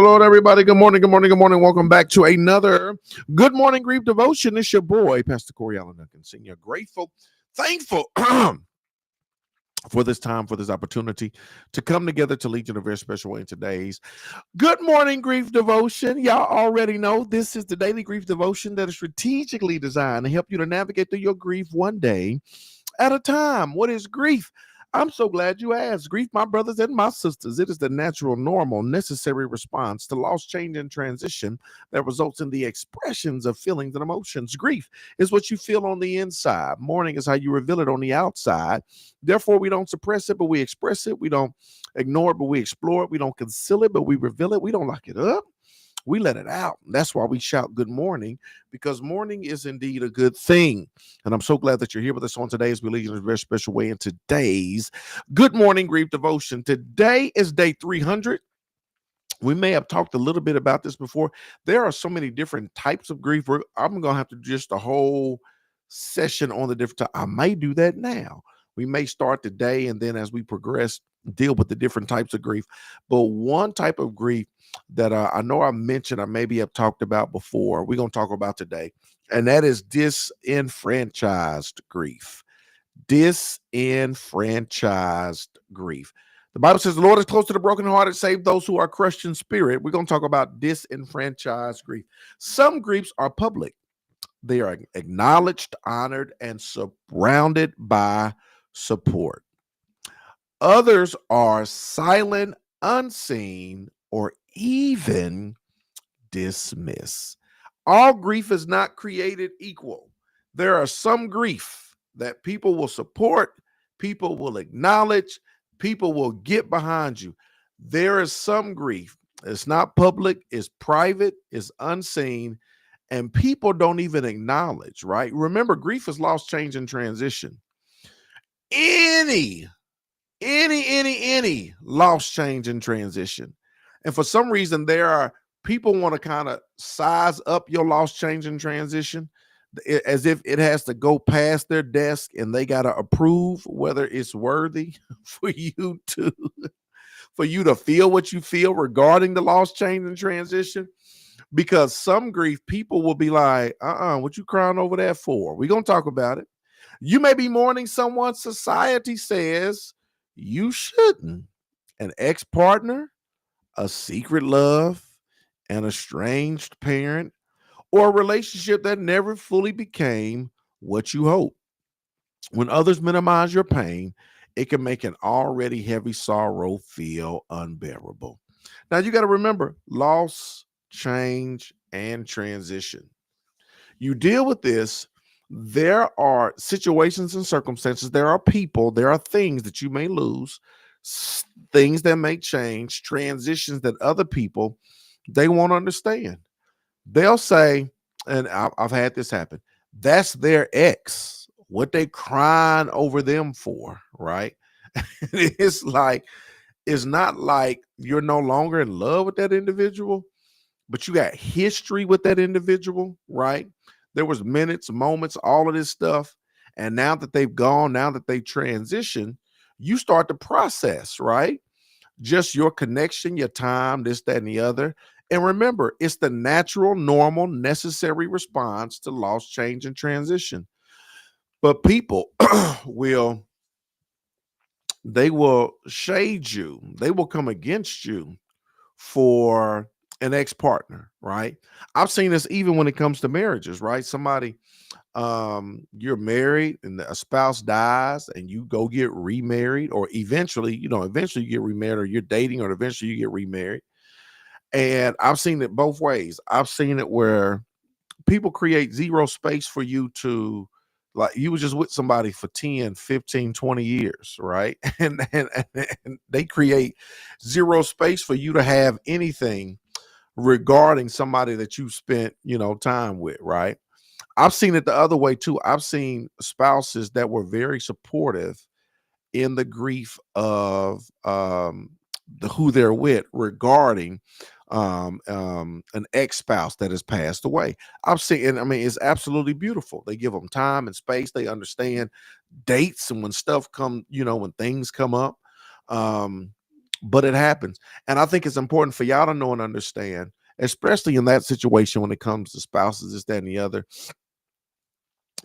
Lord, everybody. Good morning, good morning, good morning. Welcome back to another Good Morning Grief Devotion. It's your boy, Pastor Corey Allen Duncan, Senior. Grateful, thankful for this time, for this opportunity to come together to lead you in a very special way in today's Good Morning Grief Devotion. Y'all already know this is the daily grief devotion that is strategically designed to help you to navigate through your grief one day at a time. What is grief? I'm so glad you asked. Grief, my brothers and my sisters, it is the natural, normal, necessary response to loss, change, and transition that results in the expressions of feelings and emotions. Grief is what you feel on the inside. Mourning is how you reveal it on the outside. Therefore, we don't suppress it, but we express it. We don't ignore it, but we explore it. We don't conceal it, but we reveal it. We don't lock it up. We let it out. That's why we shout good morning, because morning is indeed a good thing. And I'm so glad that you're here with us on today as we lead in a very special way in today's Good Morning Grief Devotion. Today is day 300. We may have talked a little bit about this before. There are so many different types of grief. I'm going to have to do just a whole session on the different. I may do that now. We may start today, and then as we progress, deal with the different types of grief. But one type of grief that I know I mentioned, I maybe have talked about before, we're going to talk about today, and that is disenfranchised grief. Disenfranchised grief. The Bible says the Lord is close to the brokenhearted, save those who are crushed in spirit. We're going to talk about disenfranchised grief. Some griefs are public. They are acknowledged, honored, and surrounded by support. Others are silent, unseen, or even dismissed. All grief is not created equal. There are some grief that people will support, people will acknowledge, people will get behind you. There is some grief. It's not public, it's private, it's unseen, and people don't even acknowledge, right? Remember, grief is loss, change, and transition. Any loss, change, and transition. And for some reason, there are people want to kind of size up your loss, change, and transition as if it has to go past their desk and they got to approve whether it's worthy for you to feel what you feel regarding the loss, change, and transition. Because some grief, people will be like, what you crying over that for? We're going to talk about it. You may be mourning someone society says you shouldn't. An ex-partner, a secret love, an estranged parent, or a relationship that never fully became what you hoped. When others minimize your pain, it can make an already heavy sorrow feel unbearable. Now, you got to remember loss, change, and transition. You deal with this. There are situations and circumstances, there are people, there are things that you may lose, things that may change, transitions that other people, they won't understand. They'll say, and I've had this happen, that's their ex. What they crying over them for, right? It's like, it's not like you're no longer in love with that individual, but you got history with that individual, right? There was minutes, moments, all of this stuff. And now that they've gone, now that they transitioned, you start to process, right? Just your connection, your time, this, that, and the other. And remember, it's the natural, normal, necessary response to loss, change, and transition. But people they will shade you. They will come against you for an ex-partner, right? I've seen this even when it comes to marriages, right? Somebody, you're married and a spouse dies and you go get remarried, or eventually you get remarried, or you're dating, or eventually you get remarried. And I've seen it both ways. I've seen it where people create zero space for you to, like, you was just with somebody for 10, 15, 20 years, right? And they create zero space for you to have anything regarding somebody that you spent, time with, right? I've seen it the other way too. I've seen spouses that were very supportive in the grief of who they're with regarding an ex-spouse that has passed away. I've seen, and I mean, it's absolutely beautiful. They give them time and space. They understand dates and when stuff come, when things come up. but it happens. And I think it's important for y'all to know and understand, especially in that situation when it comes to spouses, this, that, and the other.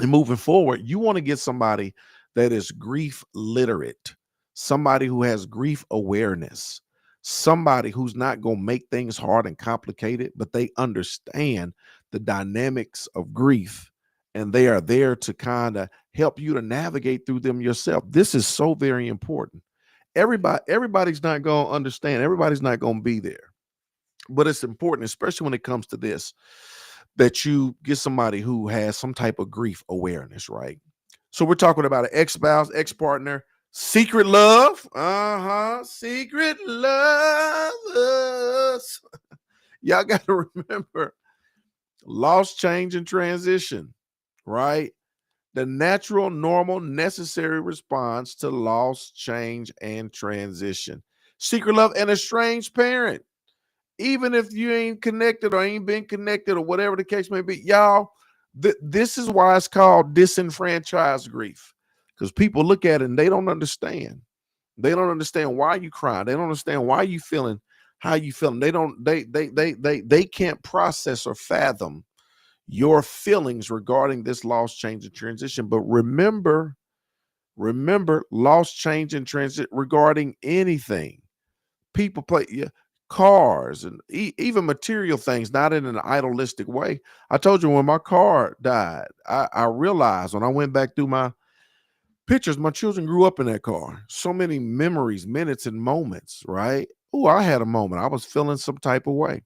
And moving forward, you want to get somebody that is grief literate, somebody who has grief awareness, somebody who's not going to make things hard and complicated, but they understand the dynamics of grief and they are there to kind of help you to navigate through them yourself. This is so very important. Everybody's not going to understand, everybody's not going to be there, but it's important, especially when it comes to this, that you get somebody who has some type of grief awareness, right? So we're talking about an ex-spouse, ex-partner, secret love. Secret lovers. Y'all got to remember loss, change, and transition, right? The natural, normal, necessary response to loss, change, and transition. Secret love and a estranged parent. Even if you ain't connected or ain't been connected or whatever the case may be, y'all, this is why it's called disenfranchised grief. Because people look at it and they don't understand. They don't understand why you crying. They don't understand why you feeling how you feeling. They can't process or fathom your feelings regarding this loss, change, and transition. But remember, loss, change, and transition regarding anything. People play, yeah, cars and even material things, not in an idealistic way. I told you when my car died, I realized when I went back through my pictures, my children grew up in that car. So many memories, minutes, and moments, right? Oh, I had a moment. I was feeling some type of way.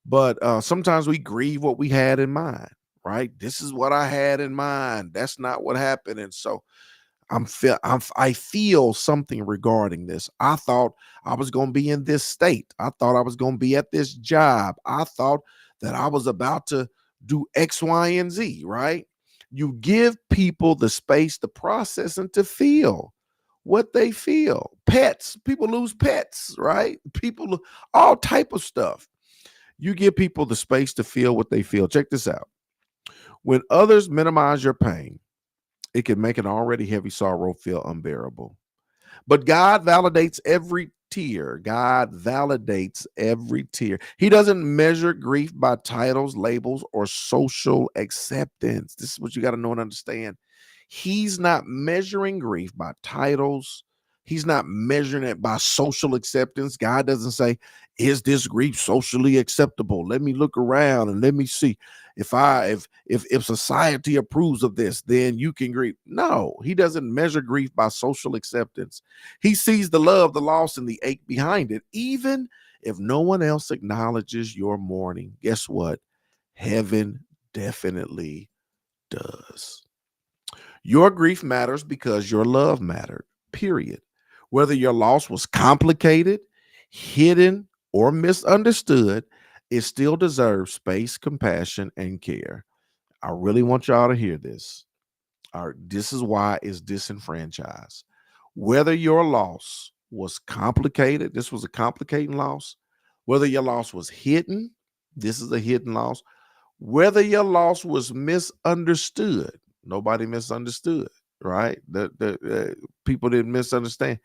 But sometimes we grieve what we had in mind, right? This is what I had in mind. That's not what happened. And so I feel something regarding this. I thought I was going to be in this state. I thought I was going to be at this job. I thought that I was about to do X, Y, and Z, right? You give people the space to process and to feel what they feel. Pets, people lose pets, right? All type of stuff. You give people the space to feel what they feel. Check this out. When others minimize your pain, it can make an already heavy sorrow feel unbearable. But God validates every tear. God validates every tear. He doesn't measure grief by titles, labels, or social acceptance. This is what you got to know and understand. He's not measuring grief by titles. He's not measuring it by social acceptance. God doesn't say, is this grief socially acceptable? Let me look around and let me see. If society approves of this, then you can grieve. No, he doesn't measure grief by social acceptance. He sees the love, the loss, and the ache behind it. Even if no one else acknowledges your mourning, guess what? Heaven definitely does. Your grief matters because your love mattered, period. Whether your loss was complicated, hidden, or misunderstood, it still deserves space, compassion, and care. I really want y'all to hear this. This is why it's disenfranchised. Whether your loss was complicated, this was a complicating loss. Whether your loss was hidden, this is a hidden loss. Whether your loss was misunderstood, nobody misunderstood, right? The people didn't misunderstand.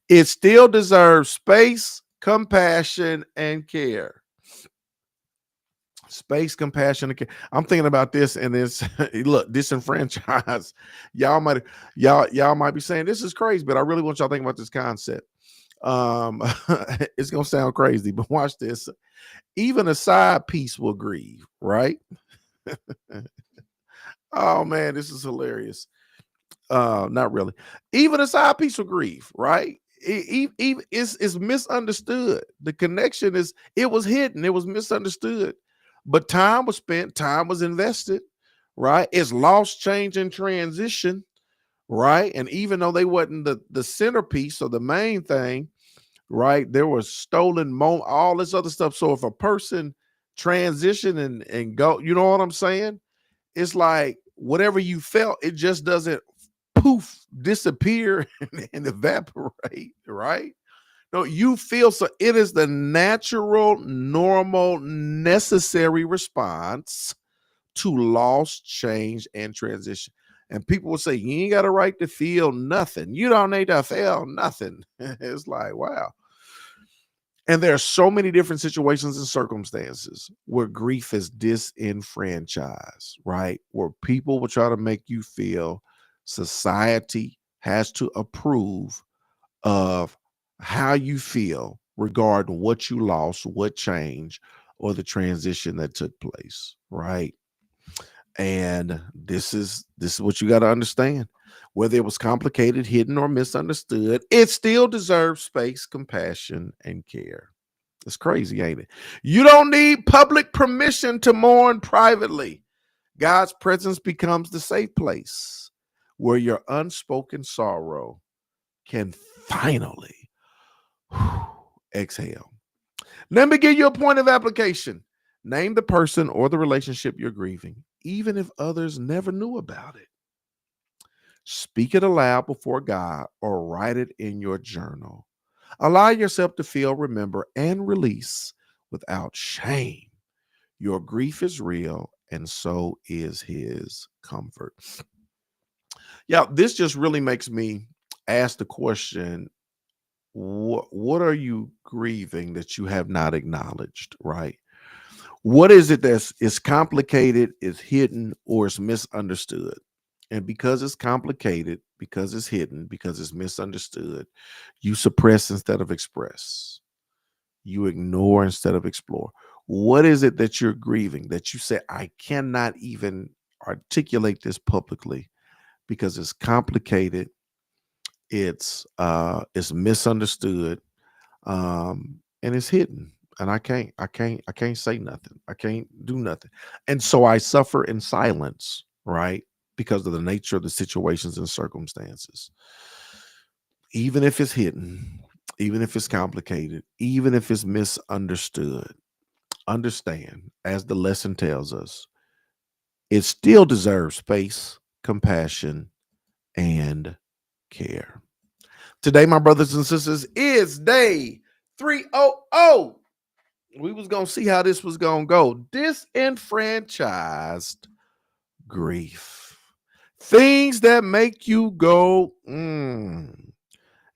It still deserves space, compassion, and care. Space, compassion, and care. I'm thinking about this, and it's look, disenfranchised. Y'all might be saying this is crazy, but I really want y'all to think about this concept. Um, it's gonna sound crazy, but watch this. Even a side piece will grieve, right? Oh man, this is hilarious. Not really. Even a side piece will grieve, right? Even it's misunderstood. The connection it was hidden, it was misunderstood. But time was spent, time was invested, right? It's lost, change, and transition, right? And even though they wasn't the centerpiece or the main thing, right? There was stolen moment, all this other stuff. So if a person transition and go, you know what I'm saying? It's like whatever you felt, it just doesn't poof disappear and evaporate, right? No, you feel so. It is the natural, normal, necessary response to loss, change, and transition. And people will say, you ain't got a right to feel nothing. You don't need to feel nothing. It's like, wow. And there are so many different situations and circumstances where grief is disenfranchised, right? Where people will try to make you feel society has to approve of how you feel regarding what you lost, what changed, or the transition that took place, right? And this is what you got to understand. Whether it was complicated, hidden, or misunderstood, it still deserves space, compassion, and care. It's crazy, ain't it? You don't need public permission to mourn privately. God's presence becomes the safe place where your unspoken sorrow can finally exhale. Let me give you a point of application. Name the person or the relationship you're grieving, even if others never knew about it. Speak it aloud before God or write it in your journal. Allow yourself to feel, remember, and release without shame. Your grief is real, and so is his comfort. Yeah, this just really makes me ask the question, what are you grieving that you have not acknowledged, right? What is it that's is complicated, is hidden, or is misunderstood? And because it's complicated, because it's hidden, because it's misunderstood, you suppress instead of express. You ignore instead of explore. What is it that you're grieving that you say, I cannot even articulate this publicly because it's complicated, it's misunderstood, and it's hidden. And I can't say nothing. I can't do nothing. And so I suffer in silence, right? Because of the nature of the situations and circumstances. Even if it's hidden, even if it's complicated, even if it's misunderstood, understand, as the lesson tells us, it still deserves space, compassion, and care. Today, my brothers and sisters, is day 300. We was gonna see how this was gonna go. Disenfranchised grief. Things that make you go,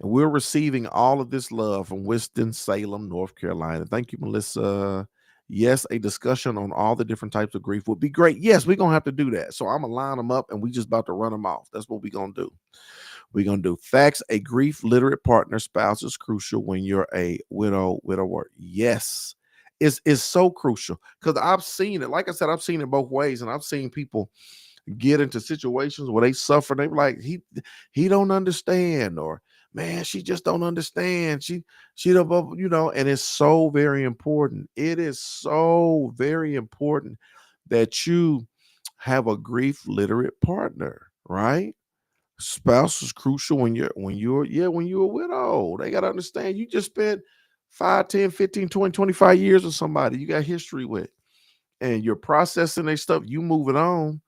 And we're receiving all of this love from Winston-Salem, North Carolina. Thank you, Melissa. Yes, a discussion on all the different types of grief would be great. Yes, we're gonna have to do that. So I'm gonna line them up and we just about to run them off. That's what we're gonna do. We're gonna do facts. A grief literate partner spouse is crucial when you're a widower. Yes, it's so crucial because I've seen it. Like I said, I've seen it both ways, and I've seen people get into situations where they suffer. They be like, he don't understand, or man, she just don't understand. She don't, and it's so very important. It is so very important that you have a grief literate partner, right? Spouse is crucial when you're a widow. They got to understand you just spent 5, 10, 15, 20, 25 years with somebody you got history with, and you're processing their stuff, you moving on,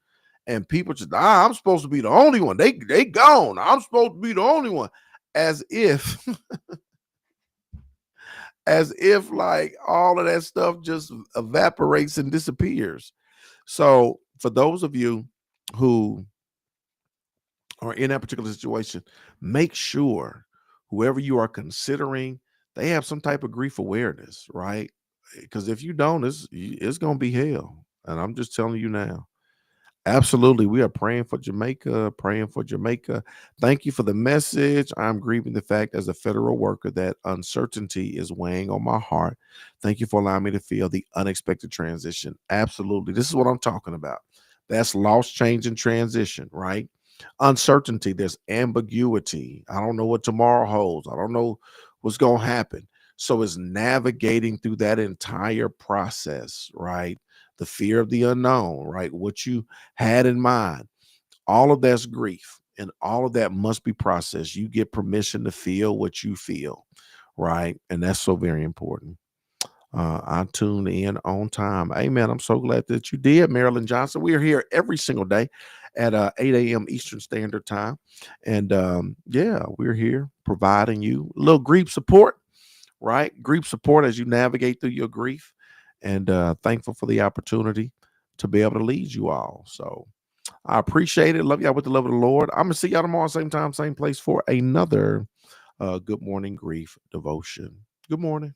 and people just, I'm supposed to be the only one. They gone. I'm supposed to be the only one. As if, as if like all of that stuff just evaporates and disappears. So for those of you who or in that particular situation, make sure whoever you are considering, they have some type of grief awareness, right? Because if you don't, it's gonna be hell. And I'm just telling you now. Absolutely. We are praying for Jamaica, praying for Jamaica. Thank you for the message. I'm grieving the fact as a federal worker that uncertainty is weighing on my heart. Thank you for allowing me to feel the unexpected transition. Absolutely. This is what I'm talking about. That's loss, change, and transition, right? Uncertainty, there's ambiguity. I don't know what tomorrow holds. I don't know what's going to happen. So it's navigating through that entire process, right? The fear of the unknown, right? What you had in mind, all of that's grief, and all of that must be processed. You get permission to feel what you feel, right? And that's so very important. I tuned in on time. Amen. I'm so glad that you did, Marilyn Johnson. We are here every single day at 8 a.m. Eastern Standard Time. And yeah, we're here providing you a little grief support, right? Grief support as you navigate through your grief. And thankful for the opportunity to be able to lead you all. So I appreciate it. Love y'all with the love of the Lord. I'm going to see y'all tomorrow, same time, same place for another Good Morning Grief devotion. Good morning.